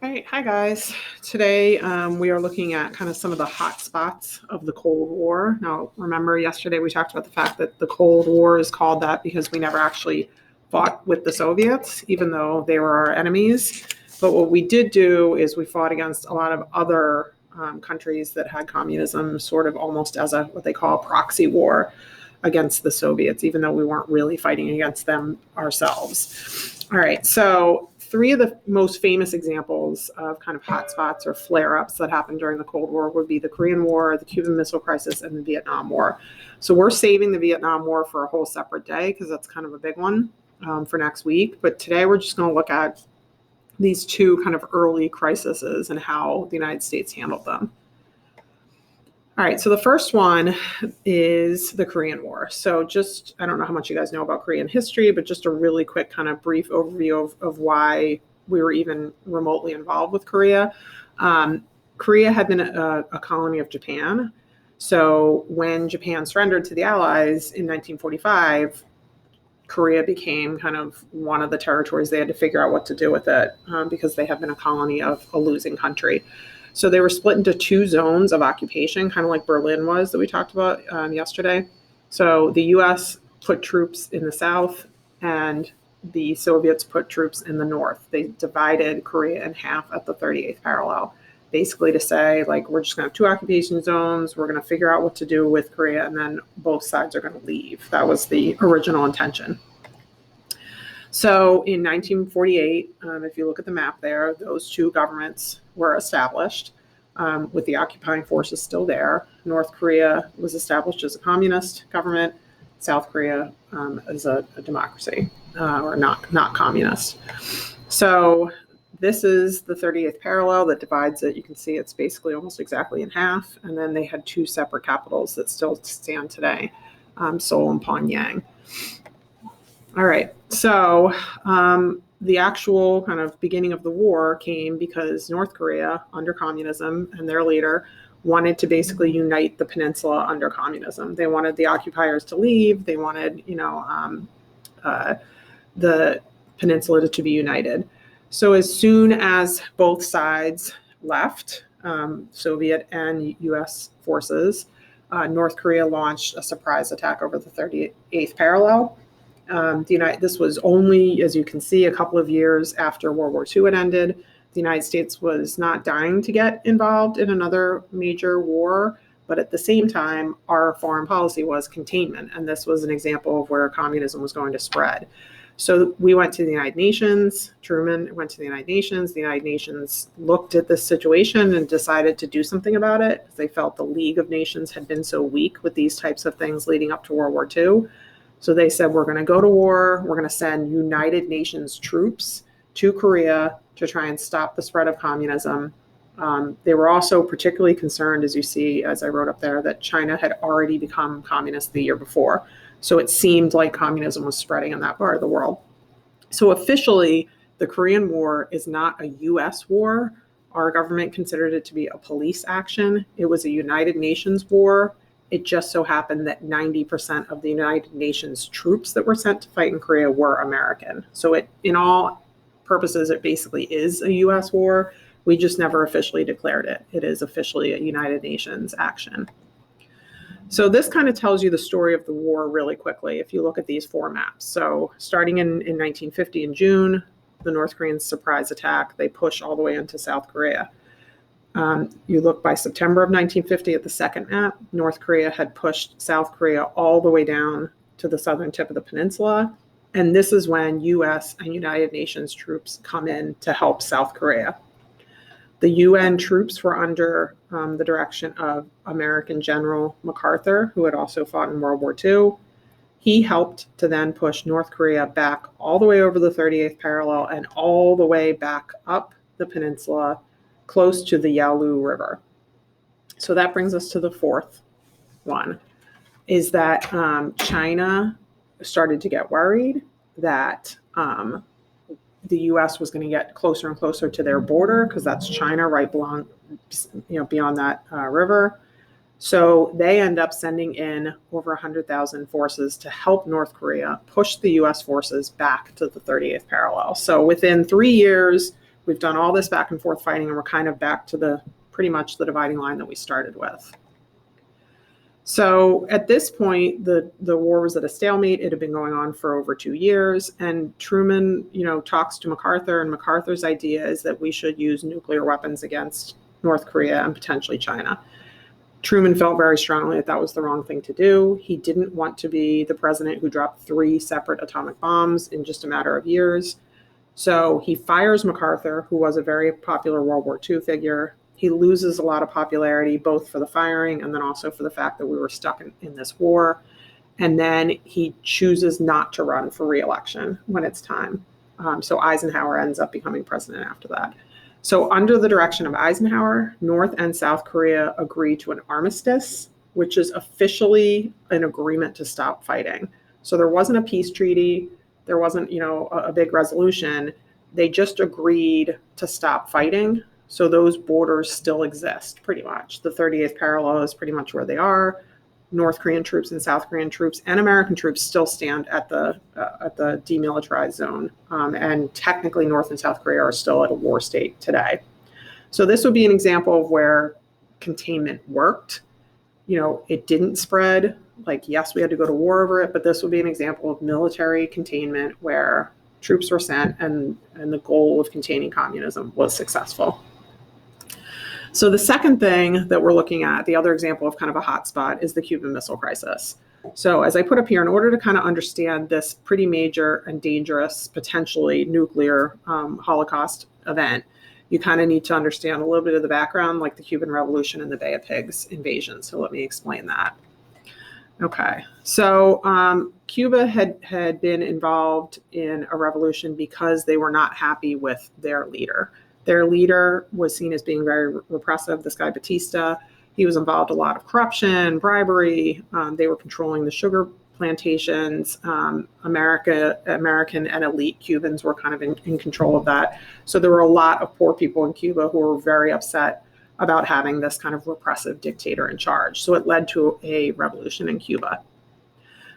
Hey, hi guys. Today we are looking at kind of some of the hot spots of the Cold War. Now, remember yesterday we talked about the fact that the Cold War is called that because we never actually fought with the Soviets, even though they were our enemies. But what we did do is we fought against a lot of other countries that had communism, sort of almost as a what they call a proxy war against the Soviets, even though we weren't really fighting against them ourselves. All right, so three of the most famous examples of kind of hotspots or flare-ups that happened during the Cold War would be the Korean War, the Cuban Missile Crisis, and the Vietnam War. So we're saving the Vietnam War for a whole separate day because that's kind of a big one for next week. But today we're just going to look at these two kind of early crises and how the United States handled them. All right, so the first one is the Korean War. So just, I don't know how much you guys know about Korean history, but just a really quick kind of brief overview of why we were even remotely involved with Korea. Korea had been a colony of Japan. So when Japan surrendered to the Allies in 1945, Korea became kind of one of the territories they had to figure out what to do with it because they had been a colony of a losing country. So they were split into two zones of occupation, kind of like Berlin was that we talked about yesterday. So the US put troops in the south and the Soviets put troops in the north. They divided Korea in half at the 38th parallel, basically to say, like, we're just going to have two occupation zones. We're going to figure out what to do with Korea, and then both sides are going to leave. That was the original intention. So in 1948, if you look at the map there, those two governments were established with the occupying forces still there. North Korea was established as a communist government. South Korea as a democracy or not communist. So this is the 38th parallel that divides it. You can see it's basically almost exactly in half. And then they had two separate capitals that still stand today, Seoul and Pyongyang. All right, so the actual kind of beginning of the war came because North Korea, under communism, and their leader wanted to basically unite the peninsula under communism. They wanted the occupiers to leave. They wanted, the peninsula to be united. So as soon as both sides left, Soviet and U.S. forces, North Korea launched a surprise attack over the 38th parallel. This was only, as you can see, a couple of years after World War II had ended. The United States was not dying to get involved in another major war, but at the same time, our foreign policy was containment, and this was an example of where communism was going to spread. So we went to the United Nations. Truman went to the United Nations. The United Nations looked at this situation and decided to do something about it. They felt the League of Nations had been so weak with these types of things leading up to World War II. So they said, we're going to go to war. We're going to send United Nations troops to Korea to try and stop the spread of communism. They were also particularly concerned, as you see, as I wrote up there, that China had already become communist the year before. So it seemed like communism was spreading in that part of the world. So officially, the Korean War is not a U.S. war. Our government considered it to be a police action. It was a United Nations war. It just so happened that 90% of the United Nations troops that were sent to fight in Korea were American. So in all purposes, it basically is a U.S. war. We just never officially declared it. It is officially a United Nations action. So this kind of tells you the story of the war really quickly if you look at these four maps. So starting in 1950 in June, the North Koreans surprise attack. They push all the way into South Korea. You look by September of 1950 at the second map, North Korea had pushed South Korea all the way down to the southern tip of the peninsula. And this is when U.S. and United Nations troops come in to help South Korea. The UN troops were under the direction of American General MacArthur, who had also fought in World War II. He helped to then push North Korea back all the way over the 38th parallel and all the way back up the peninsula, close to the Yalu River. So that brings us to the fourth one, is that China started to get worried that the U.S. was going to get closer and closer to their border because that's China right beyond that river. So they end up sending in over 100,000 forces to help North Korea push the U.S. forces back to the 38th parallel. So within 3 years, We've done all this back and forth fighting, and we're kind of back to pretty much the dividing line that we started with. So at this point, the war was at a stalemate. It had been going on for over 2 years, and Truman, talks to MacArthur, and MacArthur's idea is that we should use nuclear weapons against North Korea and potentially China. Truman felt very strongly that was the wrong thing to do. He didn't want to be the president who dropped 3 separate atomic bombs in just a matter of years. So he fires MacArthur, who was a very popular World War II figure. He loses a lot of popularity, both for the firing and then also for the fact that we were stuck in this war. And then he chooses not to run for re-election when it's time. So Eisenhower ends up becoming president after that. So under the direction of Eisenhower, North and South Korea agreed to an armistice, which is officially an agreement to stop fighting. So there wasn't a peace treaty. There wasn't, a big resolution. They just agreed to stop fighting. So those borders still exist pretty much. The 38th parallel is pretty much where they are. North Korean troops and South Korean troops and American troops still stand at the demilitarized zone. And technically North and South Korea are still at a war state today. So this would be an example of where containment worked. It didn't spread. Like, yes, we had to go to war over it, but this would be an example of military containment where troops were sent and the goal of containing communism was successful. So the second thing that we're looking at, the other example of kind of a hot spot, is the Cuban Missile Crisis. So as I put up here, in order to kind of understand this pretty major and dangerous, potentially nuclear Holocaust event, you kind of need to understand a little bit of the background, like the Cuban Revolution and the Bay of Pigs invasion. So let me explain that. Okay, so Cuba had been involved in a revolution because they were not happy with their leader. Their leader was seen as being very repressive, this guy Batista. He was involved in a lot of corruption, bribery. They were controlling the sugar plantations. American and elite Cubans were kind of in control of that. So there were a lot of poor people in Cuba who were very upset about having this kind of repressive dictator in charge. So it led to a revolution in Cuba.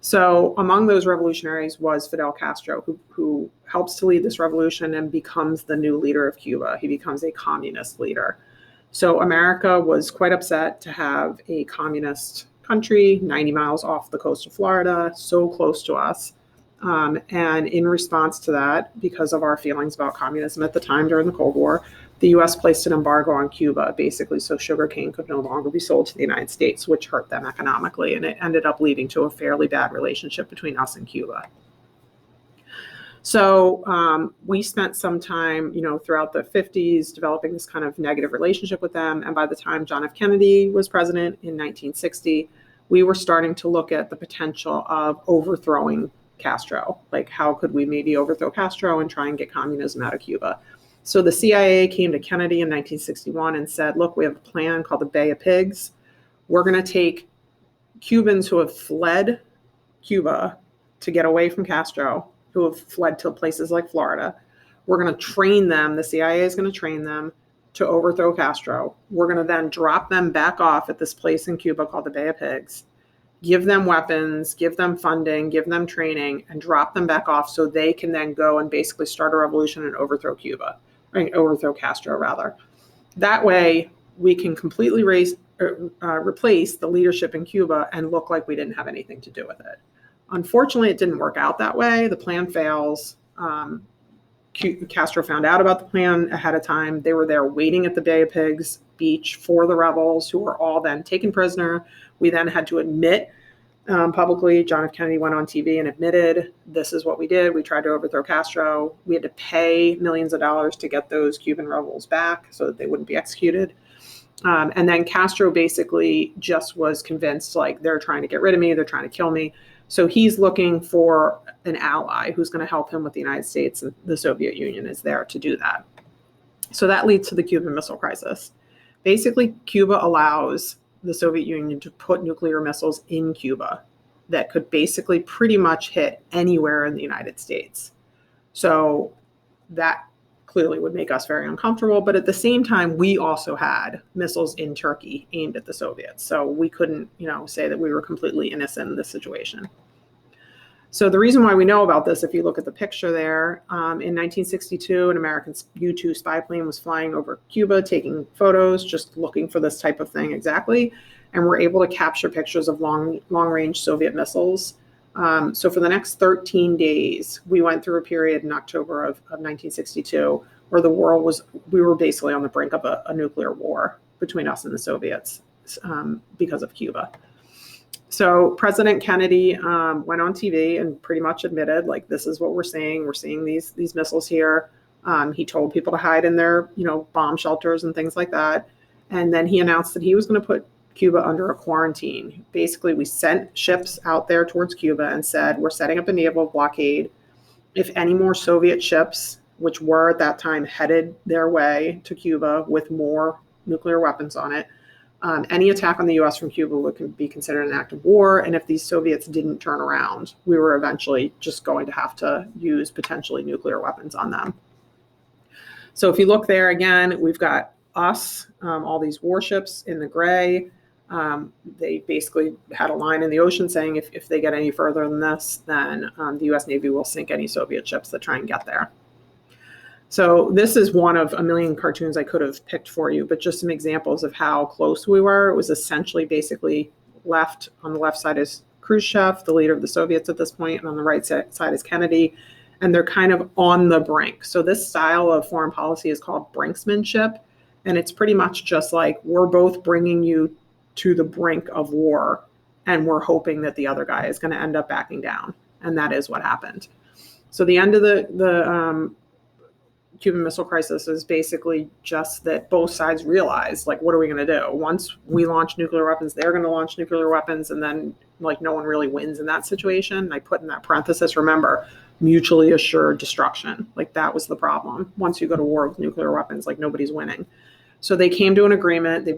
So among those revolutionaries was Fidel Castro, who helps to lead this revolution and becomes the new leader of Cuba. He becomes a communist leader. So America was quite upset to have a communist country 90 miles off the coast of Florida, so close to us. And in response to that, because of our feelings about communism at the time during the Cold War, the U.S. placed an embargo on Cuba, basically, so sugarcane could no longer be sold to the United States, which hurt them economically, and it ended up leading to a fairly bad relationship between us and Cuba. So we spent some time, throughout the 50s developing this kind of negative relationship with them, and by the time John F. Kennedy was president in 1960, we were starting to look at the potential of overthrowing Castro. Like, how could we maybe overthrow Castro and try and get communism out of Cuba? So the CIA came to Kennedy in 1961 and said, look, we have a plan called the Bay of Pigs. We're going to take Cubans who have fled Cuba to get away from Castro, who have fled to places like Florida. We're going to train them. The CIA is going to train them to overthrow Castro. We're going to then drop them back off at this place in Cuba called the Bay of Pigs, give them weapons, give them funding, give them training, and drop them back off so they can then go and basically start a revolution and overthrow Castro rather. That way, we can completely replace the leadership in Cuba and look like we didn't have anything to do with it. Unfortunately, it didn't work out that way. The plan fails. Castro found out about the plan ahead of time. They were there waiting at the Bay of Pigs beach for the rebels, who were all then taken prisoner. We then had to admit publicly, John F. Kennedy went on TV and admitted, this is what we did. We tried to overthrow Castro. We had to pay millions of dollars to get those Cuban rebels back so that they wouldn't be executed. And then Castro basically just was convinced, like, they're trying to get rid of me. They're trying to kill me. So he's looking for an ally who's going to help him with the United States, and the Soviet Union is there to do that. So that leads to the Cuban Missile Crisis. Basically, Cuba allows the Soviet Union to put nuclear missiles in Cuba that could basically pretty much hit anywhere in the United States. So that clearly would make us very uncomfortable. But at the same time, we also had missiles in Turkey aimed at the Soviets. So we couldn't, say that we were completely innocent in this situation. So the reason why we know about this, if you look at the picture there, in 1962, an American U-2 spy plane was flying over Cuba, taking photos, just looking for this type of thing exactly, and we're able to capture pictures of long-range Soviet missiles. So for the next 13 days, we went through a period in October of 1962 where we were basically on the brink of a nuclear war between us and the Soviets because of Cuba. So President Kennedy went on TV and pretty much admitted, like, this is what we're seeing. We're seeing these missiles here. He told people to hide in their, bomb shelters and things like that. And then he announced that he was going to put Cuba under a quarantine. Basically, we sent ships out there towards Cuba and said, we're setting up a naval blockade. If any more Soviet ships, which were at that time headed their way to Cuba with more nuclear weapons on it, any attack on the U.S. from Cuba would be considered an act of war. And if these Soviets didn't turn around, we were eventually just going to have to use potentially nuclear weapons on them. So if you look there again, we've got us, all these warships in the gray. They basically had a line in the ocean saying if they get any further than this, then the U.S. Navy will sink any Soviet ships that try and get there. So this is one of a million cartoons I could have picked for you, but just some examples of how close we were. It was essentially basically on the left side is Khrushchev, the leader of the Soviets at this point, and on the right side is Kennedy, and they're kind of on the brink. So this style of foreign policy is called brinksmanship, and it's pretty much just like we're both bringing you to the brink of war, and we're hoping that the other guy is going to end up backing down, and that is what happened. So the end of the Cuban Missile Crisis is basically just that both sides realize, like, what are we going to do? Once we launch nuclear weapons, they're going to launch nuclear weapons, and then, like, no one really wins in that situation. I put in that parenthesis, remember, mutually assured destruction. Like, that was the problem. Once you go to war with nuclear weapons, like, nobody's winning. So they came to an agreement. They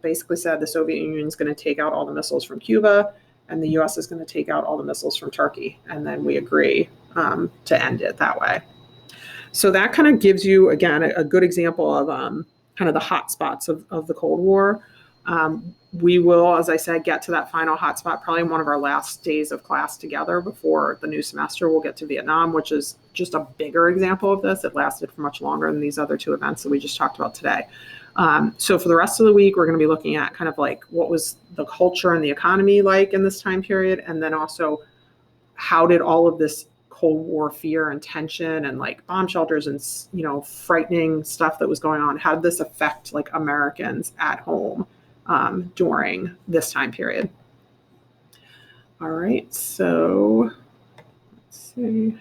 basically said the Soviet Union is going to take out all the missiles from Cuba, and the U.S. is going to take out all the missiles from Turkey. And then we agree to end it that way. So that kind of gives you, again, a good example of kind of the hot spots of the Cold War. We will, as I said, get to that final hotspot probably in one of our last days of class together before the new semester. We'll get to Vietnam, which is just a bigger example of this. It lasted for much longer than these other two events that we just talked about today. So for the rest of the week, we're going to be looking at kind of like what was the culture and the economy like in this time period, and then also how did all of this Cold War fear and tension and like bomb shelters and, frightening stuff that was going on, how did this affect like Americans at home during this time period? All right, so let's see.